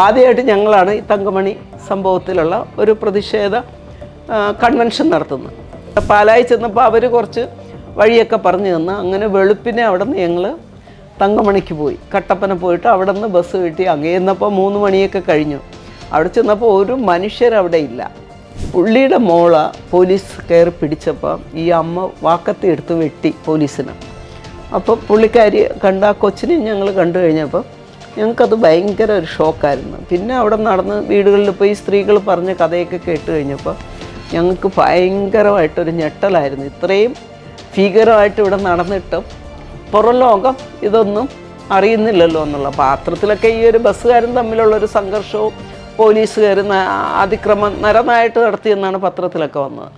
ആദ്യമായിട്ട് ഞങ്ങളാണ് ഈ തങ്കമണി സംഭവത്തിലുള്ള ഒരു പ്രതിഷേധ കൺവെൻഷൻ നടത്തുന്നത്. പാലായി ചെന്നപ്പോൾ അവർ കുറച്ച് വഴിയൊക്കെ പറഞ്ഞു തന്നു. അങ്ങനെ വെളുപ്പിനെ അവിടെ നിന്ന് ഞങ്ങൾ തങ്കമണിക്ക് പോയി. കട്ടപ്പന പോയിട്ട് അവിടെ നിന്ന് ബസ് കിട്ടി. അങ്ങേ ചെന്നപ്പോൾ 3 മണിയൊക്കെ കഴിഞ്ഞു. അവിടെ ചെന്നപ്പോൾ ഒരു മനുഷ്യരവിടെ ഇല്ല. പുള്ളിയുടെ മോള പോലീസ് കയറി പിടിച്ചപ്പോൾ ഈ അമ്മ വാക്കത്തി എടുത്ത് വെട്ടി പോലീസിന്. അപ്പോൾ പുള്ളിക്കാരി കണ്ട ആ കൊച്ചിനെ ഞങ്ങൾ കണ്ടു കഴിഞ്ഞപ്പോൾ ഞങ്ങൾക്കത് ഭയങ്കര ഒരു ഷോക്കായിരുന്നു. പിന്നെ അവിടെ നടന്ന് വീടുകളിൽ പോയി സ്ത്രീകൾ പറഞ്ഞ കഥയൊക്കെ കേട്ട് കഴിഞ്ഞപ്പോൾ ഞങ്ങൾക്ക് ഭയങ്കരമായിട്ടൊരു ഞെട്ടലായിരുന്നു. ഇത്രയും ഭീകരമായിട്ട് ഇവിടെ നടന്നിട്ടും പുറം ലോകം ഇതൊന്നും അറിയുന്നില്ലല്ലോ എന്നുള്ള. പാത്രത്തിലൊക്കെ ഈ ഒരു ബസ്സുകാരും തമ്മിലുള്ളൊരു സംഘർഷവും പോലീസുകാർ അതിക്രമം നരനായിട്ട് നടത്തിയെന്നാണ് പത്രത്തിലൊക്കെ വന്നത്.